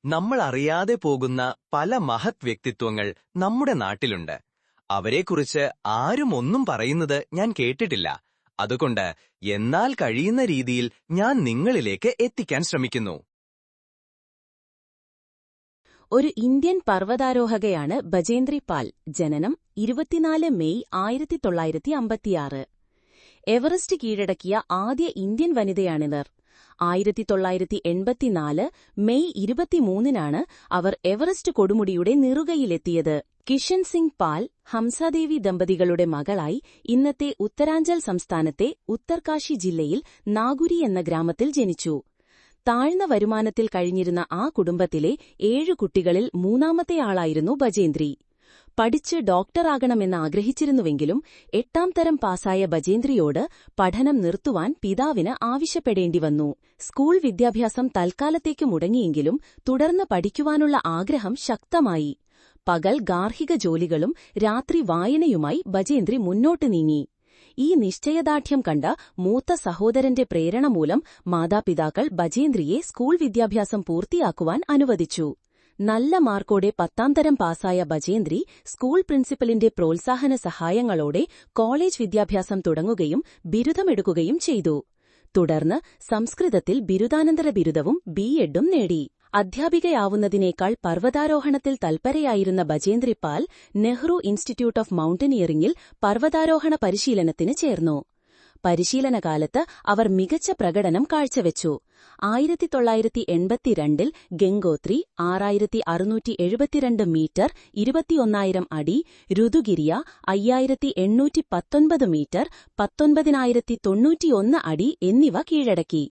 നമ്മൾ അറിയാതെ പോകുന്ന പല മഹത് വ്യക്തിത്വങ്ങൾ നമ്മുടെ നാട്ടിലുണ്ട്. അവരെക്കുറിച്ച് ആരും ഒന്നും പറയുന്നത് ഞാൻ കേട്ടിട്ടില്ല. അതുകൊണ്ട് എന്നാൽ കഴിയുന്ന രീതിയിൽ ഞാൻ നിങ്ങളിലേക്ക് എത്തിക്കാൻ ശ്രമിക്കുന്നു. ഒരു ഇന്ത്യൻ പർവ്വതാരോഹകയാണ് ബചേന്ദ്രി പാൽ. ജനനം 24 മെയ് 1956. എവറസ്റ്റ് കീഴടക്കിയ ആദ്യ ഇന്ത്യൻ വനിതയാണിവർ. 1984 മെയ് 23-നാണ് അവർ എവറസ്റ്റ് കൊടുമുടിയുടെ നെറുകയിലെത്തിയത്. കിഷൻ സിംഗ് പാൽ, ഹംസാദേവി ദമ്പതികളുടെ മകളായി ഇന്നത്തെ ഉത്തരാഞ്ചൽ സംസ്ഥാനത്തെ ഉത്തർകാശി ജില്ലയിൽ നാഗുരി എന്ന ഗ്രാമത്തിൽ ജനിച്ചു. താഴ്ന്ന വരുമാനത്തിൽ കഴിഞ്ഞിരുന്ന ആ കുടുംബത്തിലെ 7 കുട്ടികളിൽ മൂന്നാമത്തെയാളായിരുന്നു ബചേന്ദ്രി. പഠിച്ച് ഡോക്ടറാകണമെന്ന് ആഗ്രഹിച്ചിരുന്നുവെങ്കിലും 8ാം തരം പാസായ ബചേന്ദ്രിയോട് പഠനം നിർത്തുവാൻ പിതാവിന് ആവശ്യപ്പെടേണ്ടിവന്നു. സ്കൂൾ വിദ്യാഭ്യാസം തൽക്കാലത്തേക്ക് മുടങ്ങിയെങ്കിലും തുടർന്ന് പഠിക്കുവാനുള്ള ആഗ്രഹം ശക്തമായി. പകൽ ഗാർഹിക ജോലികളും രാത്രി വായനയുമായി ബചേന്ദ്രി മുന്നോട്ട് നീങ്ങി. ഈ നിശ്ചയദാർഢ്യം കണ്ട മൂത്ത സഹോദരന്റെ പ്രേരണ മൂലം മാതാപിതാക്കൾ ബചേന്ദ്രിയെ സ്കൂൾ വിദ്യാഭ്യാസം പൂർത്തിയാക്കുവാൻ അനുവദിച്ചു. നല്ല മാർക്കോടെ 10ാം തരം പാസായ ബചേന്ദ്രി സ്കൂൾ പ്രിൻസിപ്പലിന്റെ പ്രോത്സാഹന സഹായങ്ങളോടെ കോളേജ് വിദ്യാഭ്യാസം തുടങ്ങുകയും ബിരുദമെടുക്കുകയും ചെയ്തു. തുടർന്ന് സംസ്കൃതത്തിൽ ബിരുദാനന്തര ബിരുദവും ബിഎഡും നേടി. അധ്യാപികയാവുന്നതിനേക്കാൾ പർവ്വതാരോഹണത്തിൽ തൽപരയായിരുന്ന ബചേന്ദ്രി പാൽ നെഹ്റു ഇൻസ്റ്റിറ്റ്യൂട്ട് ഓഫ് മൌണ്ടനിയറിംഗിൽ പർവ്വതാരോഹണ പരിശീലനത്തിന് ചേർന്നു. പരിശീലനകാലത്ത് അവർ മികച്ച പ്രകടനം കാഴ്ചവെച്ചു. 1982-ൽ ഗംഗോത്രി 6672 മീറ്റർ 21,000 അടി, രുതുഗിരിയ 5819 മീറ്റർ 19,091 അടി എന്നിവ കീഴടക്കി.